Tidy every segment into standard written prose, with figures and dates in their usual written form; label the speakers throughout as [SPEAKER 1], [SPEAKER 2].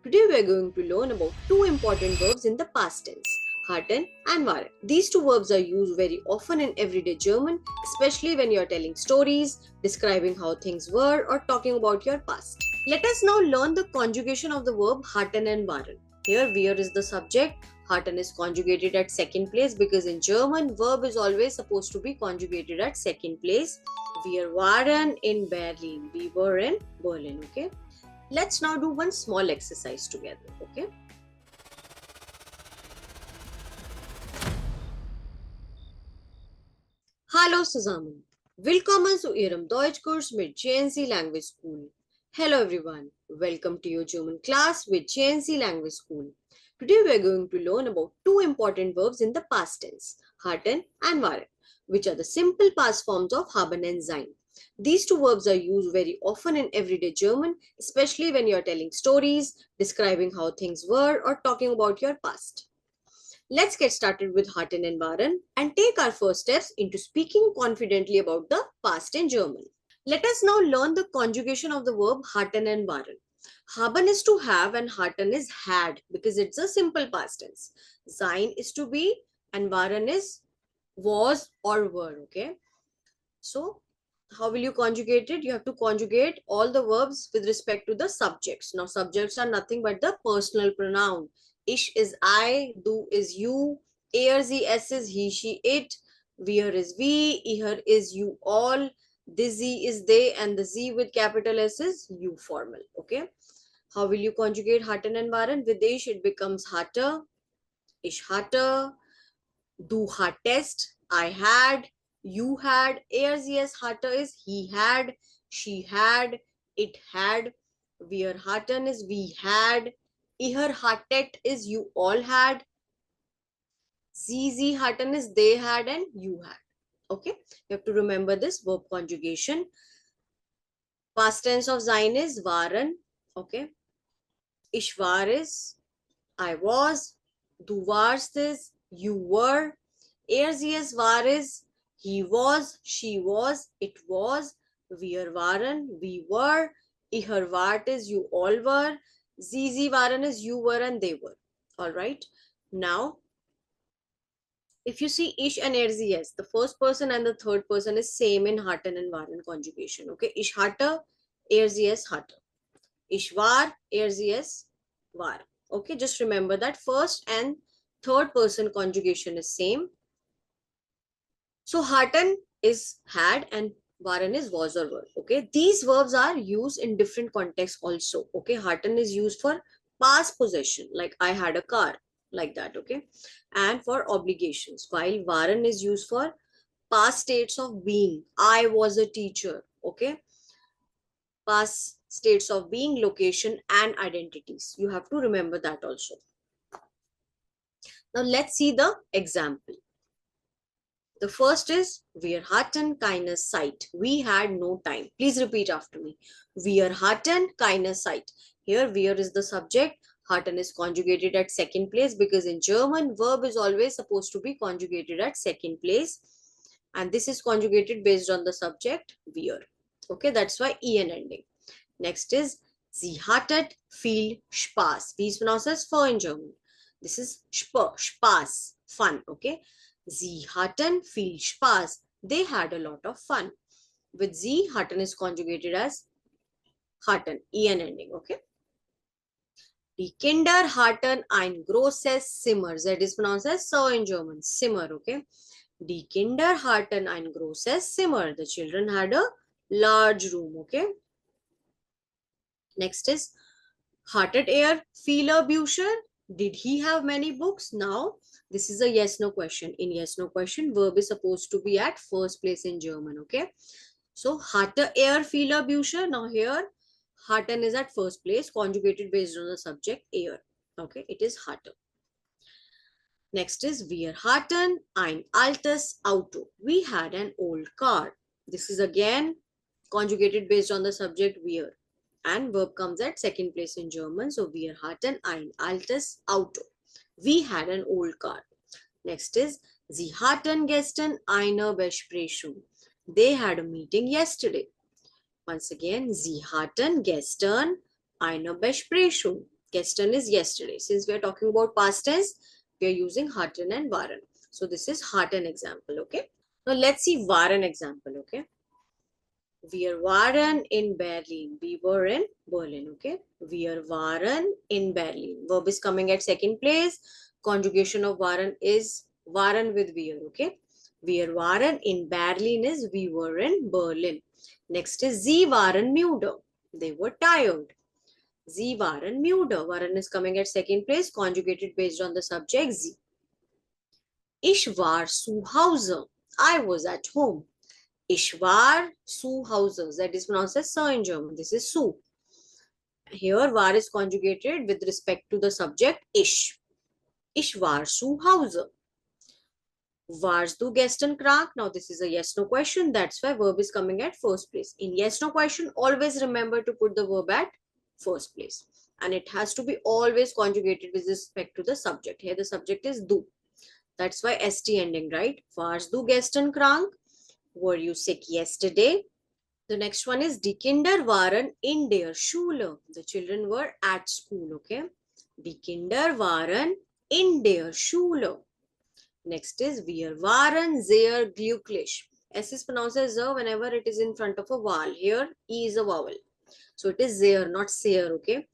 [SPEAKER 1] Today we are going to learn about two important verbs in the past tense, hatten and waren. These two verbs are used very often in everyday German, especially when you are telling stories, describing how things were, or talking about your past. Let us now learn the conjugation of the verb hatten and waren. Here, where is the subject? Hatten is conjugated at second place because in German, verb is always supposed to be conjugated at second place. Wir waren in Berlin. We were in Berlin, okay? Let's now do one small exercise together, okay? Hallo zusammen. Willkommen zu Ihrem Deutschkurs mit GNC Language School. Hello everyone. Welcome to your German class with GNC Language School. Today we are going to learn about two important verbs in the past tense, hatten and waren, which are the simple past forms of haben and sein. These two verbs are used very often in everyday German, especially when you are telling stories, describing how things were, or talking about your past. Let's get started with hatten and waren and take our first steps into speaking confidently about the past in German. Let us now learn the conjugation of the verb hatten and waren. Haben is to have and hatten is had because it's a simple past tense. Sein is to be and waren is was or were, okay? So, how will you conjugate it? You have to conjugate all the verbs with respect to the subjects. Now, subjects are nothing but the personal pronoun. Ich is I, du is you, er, sie, es is he, she, it, wir is we, ihr is you all, the sie is they, and the sie with capital S is you formal. Okay. How will you conjugate hatten and waren? With ich, it becomes hatte, ich hatte, du hattest, I had, you had, er's yes, hatte is he had, she had, it had, wir hatten is we had, ihr hattet is you all had, sie hatten is they had and you had. Okay, you have to remember this verb conjugation. Past tense of sein is waren. Okay, ich war is I was, du warst is you were, er sie es war is he was, she was, it was, wir waren, we were, ihr wart is you all were, sie waren is you were and they were. All right. Now, if you see ich and er sie es, the first person and the third person is same in hatten and waren conjugation. Okay. Ich hatte, er sie es hatte. Ich war, er sie es war. Okay, just remember that first and third person conjugation is same. So hatten is had and waren is was or were. Okay, these verbs are used in different contexts also. Okay, hatten is used for past possession, like I had a car, like that. Okay, and for obligations, while waren is used for past states of being. I was a teacher. Okay, past states of being, location, and identities. You have to remember that also. Now let's see the example. The first is, wir hatten keine Zeit. We had no time. Please repeat after me. Wir hatten keine Zeit. Here, wir is the subject. Hatten is conjugated at second place because in German, verb is always supposed to be conjugated at second place. And this is conjugated based on the subject, wir. Okay, that's why en ending. Next is, sie hattet viel Spaß. Wie is pronounced as for in German. This is Spaß, fun, okay? Sie hatten viel Spaß. They had a lot of fun. With sie, hatten is conjugated as hatten, en ending, okay? Die Kinder hatten ein großes Zimmer. That is pronounced as so in German, Zimmer, okay? Die Kinder hatten ein großes Zimmer. The children had a large room, okay? Next is, hattet er viele Bücher? Did he have many books? Now, this is a yes-no question. In yes-no question, verb is supposed to be at first place in German, okay? So, hatte er viele Bücher? Now here, hatten is at first place, conjugated based on the subject, er. Okay, it is hatte. Next is, wir hatten ein altes Auto. We had an old car. This is again conjugated based on the subject, wir. And verb comes at second place in German. So, wir hatten ein altes Auto. We had an old car. Next is, sie hatten gestern eine Besprechung. They had a meeting yesterday. Once again, sie hatten gestern eine Besprechung. Gestern is yesterday. Since we are talking about past tense, we are using hatten and waren. So this is hatten example, okay? Now let's see waren example, okay? Wir waren in Berlin. We were in Berlin, okay? Wir waren in Berlin. Verb is coming at second place. Conjugation of waren is waren with wir, okay? Wir waren in Berlin is we were in Berlin. Next is Sie waren müde. They were tired. Sie waren müde. Waren is coming at second place, conjugated based on the subject sie. Ich war zu Hause. I was at home. Ich war zu Hause. That is pronounced as so in German. This is zu. Here, war is conjugated with respect to the subject ich. Ich war zu Hause. Warst du gestern krank? Now, this is a yes-no question. That's why verb is coming at first place. In yes-no question, always remember to put the verb at first place. And it has to be always conjugated with respect to the subject. Here, the subject is du. That's why st ending, right? Warst du gestern krank? Were you sick yesterday? The next one is Die Kinder waren in der Schule. The children were at school, okay? Die Kinder waren in der Schule. Next is wir waren sehr glücklich. S is pronounced as Z whenever it is in front of a vowel. Here, E is a vowel. So it is sehr, not sehr, okay?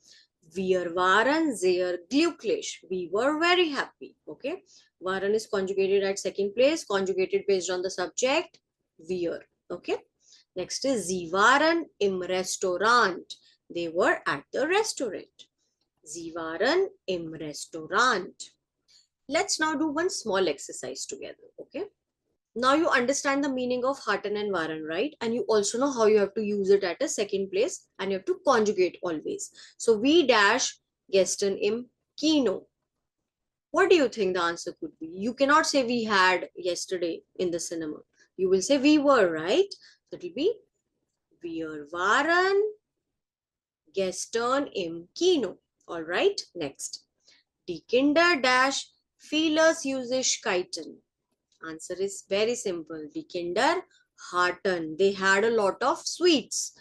[SPEAKER 1] Wir waren sehr glücklich. We were very happy, okay? Waren is conjugated at second place, conjugated based on the subject, wir, okay? Next is Sie waren im Restaurant. They were at the restaurant. Sie waren im Restaurant. Let's now do one small exercise together, okay? Now you understand the meaning of hatten and waren, right? And you also know how you have to use it at a second place and you have to conjugate always. So we dash gestern im Kino. What do you think the answer could be? You cannot say we had yesterday in the cinema. You will say we were, right? So it will be wir waren gestern im Kino. All right, next. Die Kinder dash viele Süßigkeiten. Answer is very simple. Die Kinder hatten. They had a lot of sweets.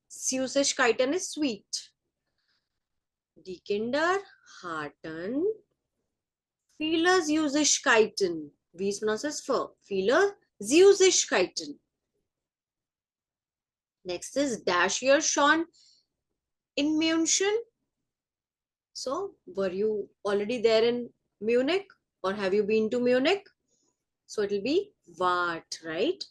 [SPEAKER 1] Süßigkeiten is sweet. Die Kinder hatten viele Süßigkeiten. Wie ist pronounced as für? Viele Süßigkeiten. Next is dash your schon in München. So, were you already there in Munich or have you been to Munich? So it will be wart, right?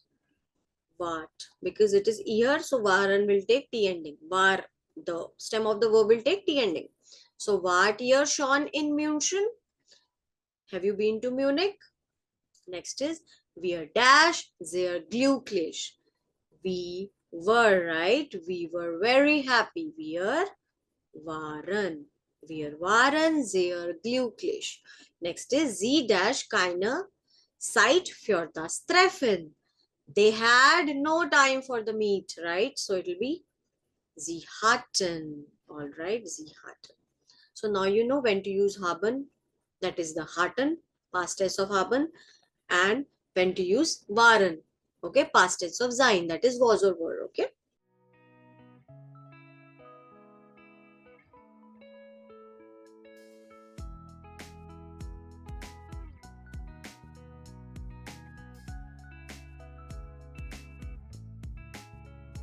[SPEAKER 1] Wart. Because it is here, so waren will take T ending. War, the stem of the verb will take T ending. So wart ihr schon in München? Have you been to Munich? Next is wir dash sehr glücklich. We were, right? We were very happy. Wir waren. Wir waren sehr glücklich. Next is sie dash keine Zeit für das Treffen. They had no time for the meet, right? So it will be sie hatten. All right, sie hatten. So now you know when to use haben. That is the hatten, past tense of haben. And when to use waren. Okay, past tense of sein. That is was or were. Okay.